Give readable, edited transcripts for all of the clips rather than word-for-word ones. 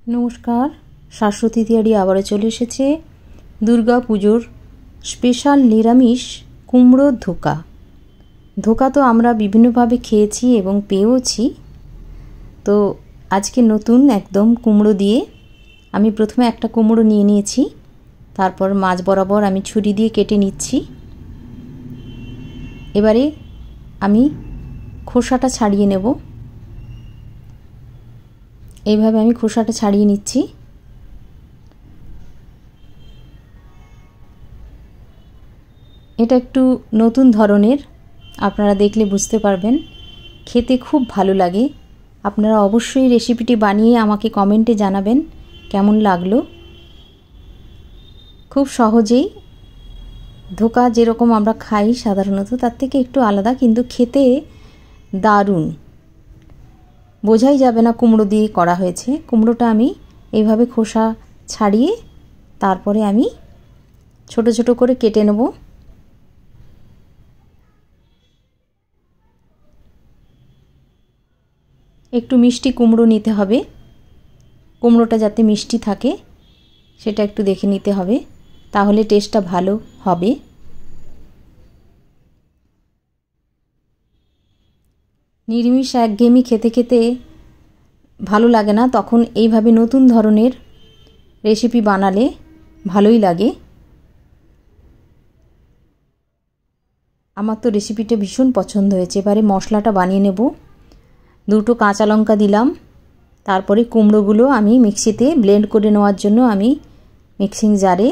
নমস্কার, শাশ্বতী দিয়ারি আবারও চলে এসেছে দুর্গা পুজোর স্পেশাল নিরামিষ কুমড়োর ধোকা। ধোকা তো আমরা বিভিন্নভাবে খেয়েছি এবং পেয়েওছি। তো আজকে নতুন একদম কুমড়ো দিয়ে আমি প্রথমে একটা কুমড়ো নিয়ে নিয়েছি, তারপর মাঝ বরাবর আমি ছুরি দিয়ে কেটে নিচ্ছি। এবারে আমি খোসাটা ছাড়িয়ে নেব। এইভাবে আমি খোসাটা ছাড়িয়ে নিচ্ছি। এটা একটু নতুন ধরনের, আপনারা দেখলে বুঝতে পারবেন, খেতে খুব ভালো লাগে। আপনারা অবশ্যই রেসিপিটি বানিয়ে আমাকে কমেন্টে জানাবেন কেমন লাগলো। খুব সহজেই ধোকা যেরকম আমরা খাই সাধারণত তার থেকে একটু আলাদা, কিন্তু খেতে দারুণ। বোঝাই যাবে না কুমড়ো দিয়ে করা হয়েছে। কুমড়োটা আমি এইভাবে খোসা ছাড়িয়ে তারপরে আমি ছোট ছোট করে কেটে নেব। একটু মিষ্টি কুমড়ো নিতে হবে, কুমড়োটা যাতে মিষ্টি থাকে সেটা একটু দেখে নিতে হবে, তাহলে টেস্টটা ভালো হবে। নিরামিষ একঘেয়েমি খেতে খেতে ভালো লাগে না, তখন এইভাবে নতুন ধরনের রেসিপি বানালে ভালোই লাগে। আমার তো রেসিপিটা ভীষণ পছন্দ হয়েছে। এবারে মশলাটা বানিয়ে নেব। দুটো কাঁচা লঙ্কা দিলাম, তারপরে কুমড়োগুলো আমি মিক্সিতে ব্লেন্ড করে নেওয়ার জন্য আমি মিক্সিং জারে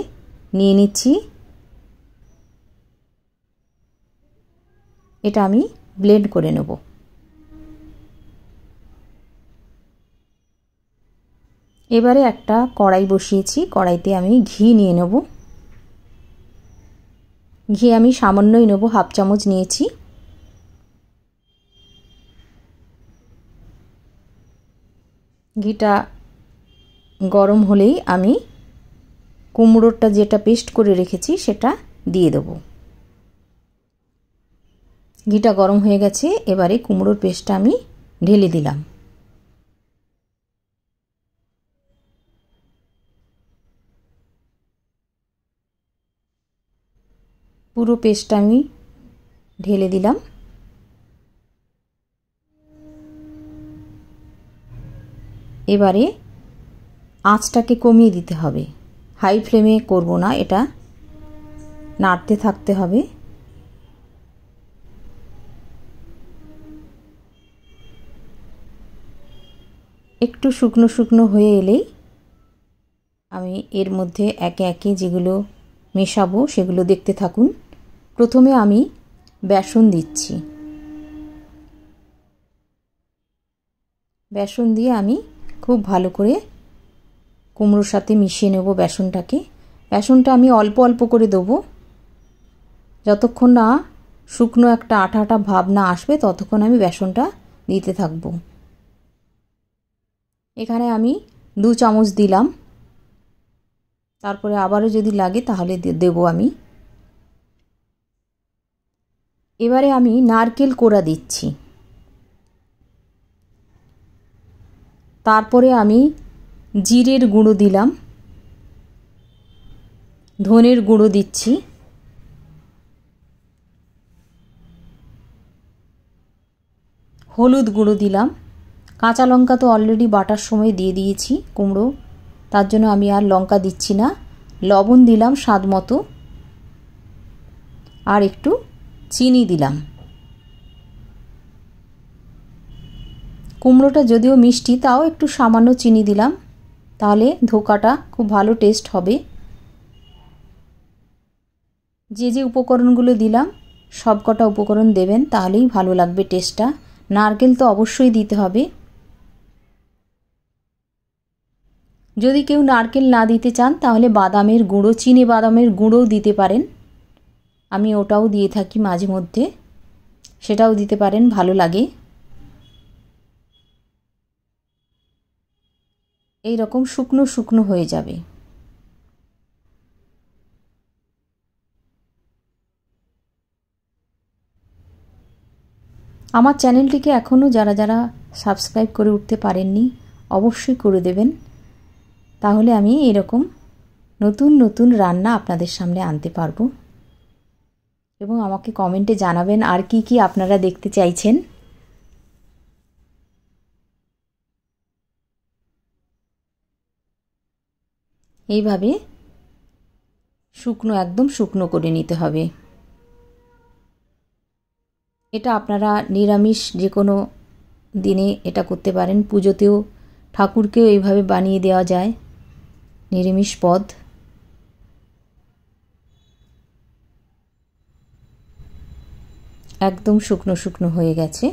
নিয়ে নিচ্ছি। এটা আমি ব্লেন্ড করে নেব। এবারে একটা কড়াই বসিয়েছি, কড়াইতে আমি ঘি নিয়ে নেব। ঘি আমি সামান্যই নেব, হাফ চামচ নিয়েছি। ঘিটা গরম হলেই আমি কুমড়োটা যেটা পেস্ট করে রেখেছি সেটা দিয়ে দেব। ঘিটা গরম হয়ে গেছে, এবারে কুমড়োর পেস্টটা আমি ঢেলে দিলাম। পুরো পেস্টটা আমি ঢেলে দিলাম। এবারে আঁচটাকে কমিয়ে দিতে হবে, হাই ফ্লেমে করব না, এটা নাড়তে থাকতে হবে। একটু শুকনো শুকনো হয়ে এলেই আমি এর মধ্যে একে একে যেগুলো মেশাবো সেগুলো দেখতে থাকুন। প্রথমে আমি বেসন দিচ্ছি। বেসন দিয়ে আমি খুব ভালো করে কুমড়োর সাথে মিশিয়ে নেব বেসনটাকে। বেসনটা আমি অল্প অল্প করে দেবো, যতক্ষণ না শুকনো একটা আঠা আঠা ভাব না আসবে ততক্ষণ আমি বেসনটা দিতে থাকবো। এখানে আমি 2 চামচ দিলাম, তারপরে আবারও যদি লাগে তাহলে দেব আমি। এবারে আমি নারকেল কোড়া দিচ্ছি। তারপরে আমি জিরের গুঁড়ো দিলাম, ধনের গুঁড়ো দিচ্ছি, হলুদ গুঁড়ো দিলাম। কাঁচা লঙ্কা তো অলরেডি বাটার সময় দিয়ে দিয়েছি কুমড়ো, তার জন্য আমি আর লঙ্কা দিচ্ছি না। লবণ দিলাম স্বাদ মতো, আর একটু চিনি দিলাম। কুমড়োটা যদিও মিষ্টি, তাও একটু সামান্য চিনি দিলাম, তাহলে ধোকাটা খুব ভালো টেস্ট হবে। যে যে উপকরণগুলো দিলাম সব কটা উপকরণ দেবেন, তাহলেই ভালো লাগবে টেস্টটা। নারকেল তো অবশ্যই দিতে হবে। যদি কেউ নারকেল না দিতে চান তাহলে বাদামের গুঁড়ো, চিনি বাদামের গুঁড়োও দিতে পারেন। আমি ওটাও দিয়ে থাকি মাঝে মধ্যে, সেটাও দিতে পারেন, ভালো লাগে। এই রকম শুকনো শুকনো হয়ে যাবে। আমার চ্যানেলটিকে এখনও যারা যারা সাবস্ক্রাইব করে উঠতে পারেননি অবশ্যই করে দেবেন। তাহলে আমি এরকম নতুন নতুন রান্না আপনাদের সামনে আনতে পারবো। এবং আমাকে কমেন্টে জানাবেন আর কি কি আপনারা দেখতে চাইছেন। এইভাবে শুকনো একদম শুকনো করে নিতে হবে। এটা আপনারা নিরামিষ যে কোনো দিনে এটা করতে পারেন। পুজোতেও ঠাকুরকেও এইভাবে বানিয়ে দেওয়া যায় নিরামিষ পদ। একদম শুকনো শুকনো হয়ে গেছে।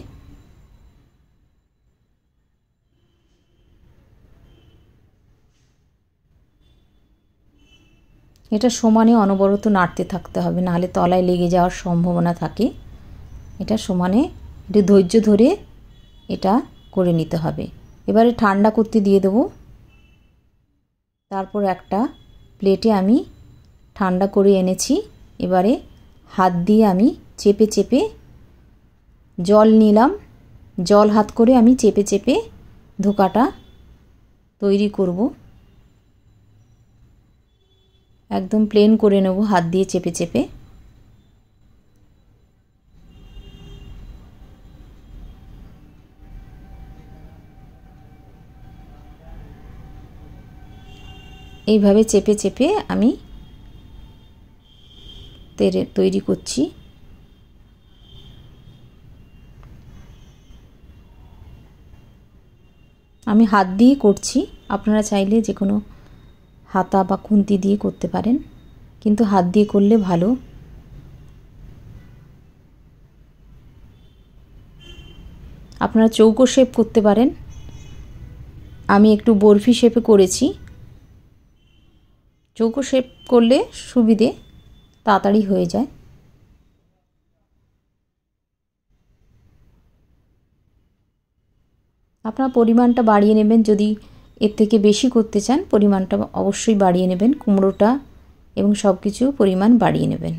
এটা সমানে অনবরত নাড়তে থাকতে হবে, নাহলে তলায় লেগে যাওয়ার সম্ভাবনা থাকে। এটা সমানে একটু ধৈর্য ধরে এটা করে নিতে হবে। এবারে ঠান্ডা করতে দিয়ে দেবো। তারপর একটা প্লেটে আমি ঠান্ডা করে এনেছি। এবারে হাত দিয়ে আমি চেপে চেপে জল নিলাম, জল হাত করে আমি চেপে চেপে ধোকাটা তৈরি করব। একদম প্লেন করে নেব হাত দিয়ে চেপে চেপে। এইভাবে চেপে চেপে আমি তৈরি করছি। আমি হাত দিয়ে করছি, আপনারা চাইলে যে কোনো হাতা বা খুন্তি দিয়ে করতে পারেন, কিন্তু হাত দিয়ে করলে ভালো। আপনারা চৌকো শেপ করতে পারেন। আমি একটু বরফি শেপে করেছি। চৌকো শেপ করলে সুবিধে, তাড়াতাড়ি হয়ে যায়। আপনারা পরিমাণটা বাড়িয়ে নেবেন, যদি এর থেকে বেশি করতে চান পরিমাণটা অবশ্যই বাড়িয়ে নেবেন। কুমড়োটা এবং সব কিছু পরিমাণ বাড়িয়ে নেবেন।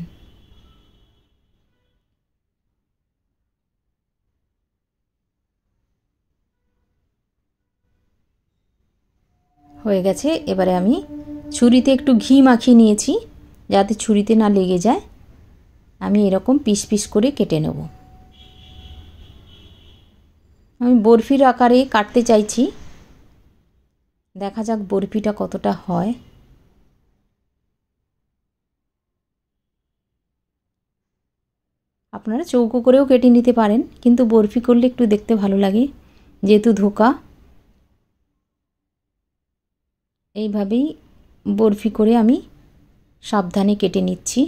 হয়ে গেছে। এবারে আমি ছুরিতে একটু ঘি মাখিয়ে নিয়েছি যাতে ছুরিতে না লেগে যায়। আমি এরকম পিস পিস করে কেটে নেব। আমি বরফির আকারে কাটতে চাইছি, দেখা যাক বরফিটা কতটা হয়। আপনারা চৌকো করেও কেটে নিতে পারেন, কিন্তু বরফি করলে একটু দেখতে ভালো লাগে যেহেতু ধোকা। এইভাবেই বরফি করে আমি সাবধানে কেটে নিচ্ছি।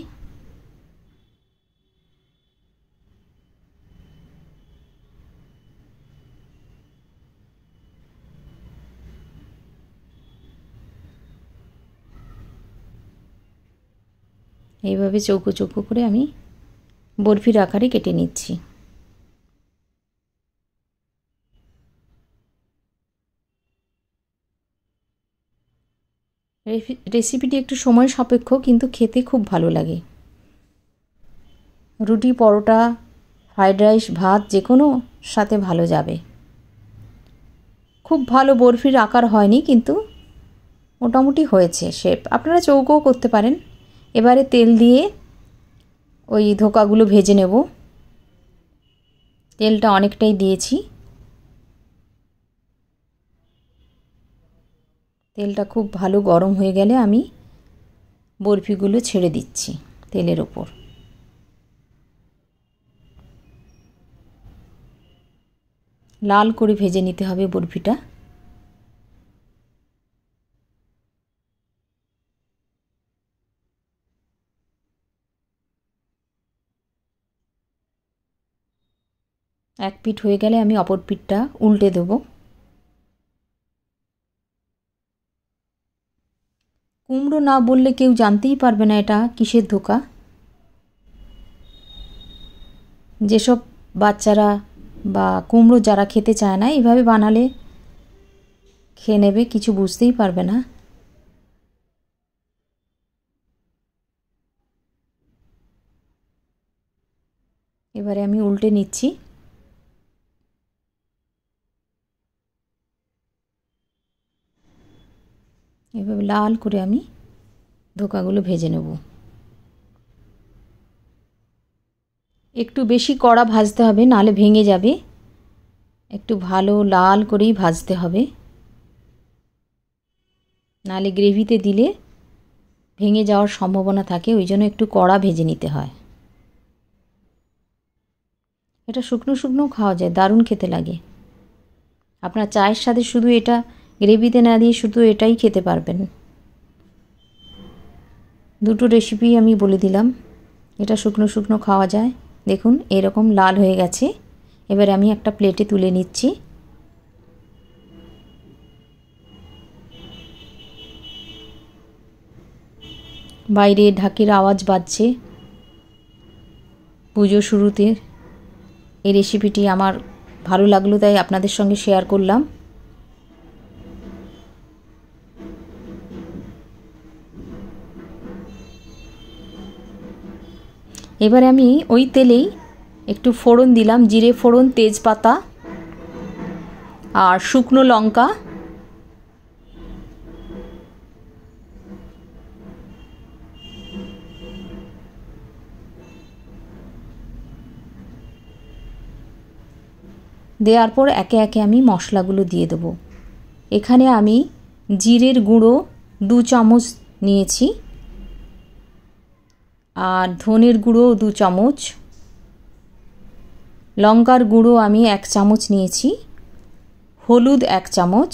এইভাবে চৌকো চৌকো করে আমি বরফির আকারে কেটে নিচ্ছি। রেসিপিটি একটু সময় সাপেক্ষ, কিন্তু খেতে খুব ভালো লাগে। রুটি, পরোটা, ফ্রাইড রাইস, ভাত যে কোনো সাথে ভালো যাবে। খুব ভালো বরফির আকার হয়নি, কিন্তু মোটামুটি হয়েছে শেপ। আপনারা চৌকোও করতে পারেন। এবারে তেল দিয়ে ওই ধোকাগুলো ভেজে নেব। তেলটা অনেকটাই দিয়েছি। তেলটা খুব ভালো গরম হয়ে গেলে আমি বরফিগুলো ছেড়ে দিচ্ছি তেলের ওপর। লাল করে ভেজে নিতে হবে বরফিটা। এক পিঠ হয়ে গেলে আমি অপর পিঠটা উল্টে দেব। কুমড়ো না বললে কেউ জানতেই পারবে না এটা কিসের ধোকা। যেসব বাচ্চারা বা কুমড়ো যারা খেতে চায় না, এইভাবে বানালে খেয়ে নেবে, কিছু বুঝতেই পারবে না। এবারে আমি উল্টে নিচ্ছি। এভাবে লাল করে আমি ধোকাগুলো ভেজে নেব। একটু বেশি কড়া ভাজতে হবে, নাহলে ভেঙে যাবে। একটু ভালো লাল করেই ভাজতে হবে, নাহলে গ্রেভিতে দিলে ভেঙে যাওয়ার সম্ভাবনা থাকে, ওই জন্য একটু কড়া ভেজে নিতে হয়। এটা শুকনো শুকনো খাওয়া যায়, দারুণ খেতে লাগে। আপনার চায়ের সাথে শুধু এটা গ্রেভিতে না দিয়ে শুধু এটাই খেতে পারবেন। দুটো রেসিপি আমি বলে দিলাম। এটা শুকনো শুকনো খাওয়া যায়। দেখুন এরকম লাল হয়ে গেছে। এবার আমি একটা প্লেটে তুলে নিচ্ছি। বাইরে ঢাকির আওয়াজ বাজছে। পুজো শুরুতে এই রেসিপিটি আমার ভালো লাগলো, তাই আপনাদের সঙ্গে শেয়ার করলাম। এবারে আমি ওই তেলেই একটু ফোড়ন দিলাম, জিরে ফোড়ন, তেজপাতা আর শুকনো লঙ্কা। দেওয়ার পর একে একে আমি মশলাগুলো দিয়ে দেবো। এখানে আমি জিরের গুঁড়ো 2 চামচ নিয়েছি, আর ধনের গুঁড়ো 2 চামচ, লঙ্কার গুঁড়ো আমি 1 চামচ নিয়েছি, হলুদ 1 চামচ,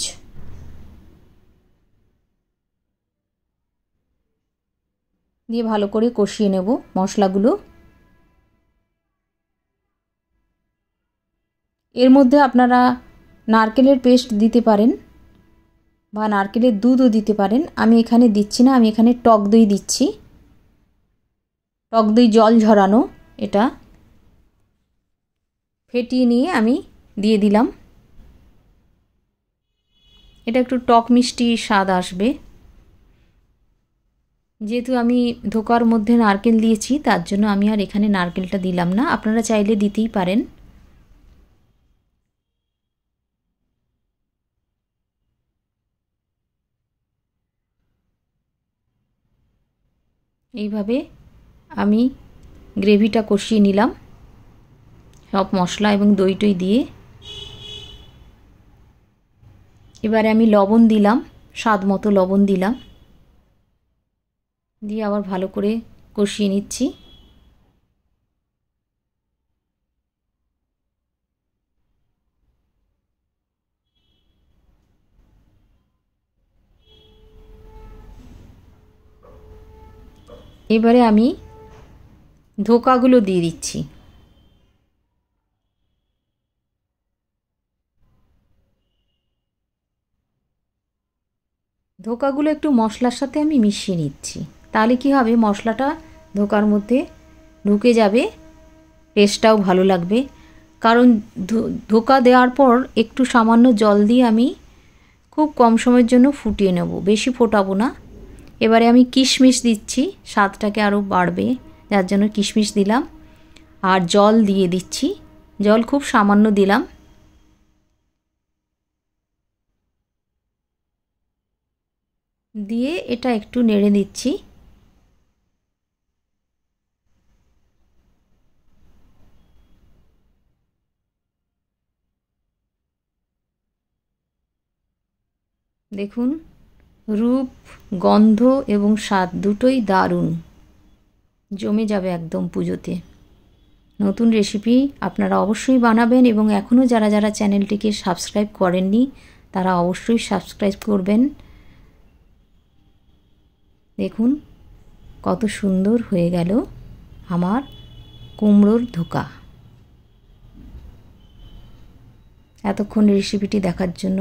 দিয়ে ভালো করে কষিয়ে নেব মশলাগুলো। এর মধ্যে আপনারা নারকেলের পেস্ট দিতে পারেন বা নারকেলের দুধও দিতে পারেন। আমি এখানে দিচ্ছি না, আমি এখানে টক দই দিচ্ছি। টক দই জল ঝরানো, এটা ফেটিয়ে নিয়ে আমি দিয়ে দিলাম। এটা একটু টক মিষ্টি স্বাদ আসবে। যেহেতু আমি ধোকার মধ্যে নারকেল দিয়েছি, তার জন্য আমি আর এখানে নারকেলটা দিলাম না। আপনারা চাইলে দিতেই পারেন। এইভাবে আমি গ্রেভিটা কষিয়ে নিলাম সব মশলা এবং দই টই দিয়ে। এবারে আমি লবণ দিলাম, স্বাদ মতো লবণ দিলাম, দিয়ে আবার ভালো করে কষিয়ে নিচ্ছি। এবারে আমি ধোকাগুলো দিয়ে দিচ্ছি। ধোকাগুলো একটু মশলার সাথে আমি মিশিয়ে নিচ্ছি, তাহলে কি হবে, মশলাটা ধোকার মধ্যে ঢুকে যাবে, টেস্টটাও ভালো লাগবে। কারণ ধোকা দেওয়ার পর একটু সামান্য জল দিয়ে আমি খুব কম সময়ের জন্য ফুটিয়ে নেব, বেশি ফোটাবো না। এবারে আমি কিশমিশ দিচ্ছি, স্বাদটাকে আরও বাড়বে, যার জন্য কিশমিশ দিলাম। আর জল দিয়ে দিচ্ছি, জল খুব সামান্য দিলাম। দিয়ে এটা একটু নেড়ে দিচ্ছি। দেখুন রূপ, গন্ধ এবং স্বাদ দুটোই দারুণ, জমে যাবে একদম পুজোতে। নতুন রেসিপি আপনারা অবশ্যই বানাবেন, এবং এখনও যারা যারা চ্যানেলটিকে সাবস্ক্রাইব করেননি তারা অবশ্যই সাবস্ক্রাইব করবেন। দেখুন কত সুন্দর হয়ে গেল আমার কুমড়োর ধোকা। এতক্ষণ রেসিপিটি দেখার জন্য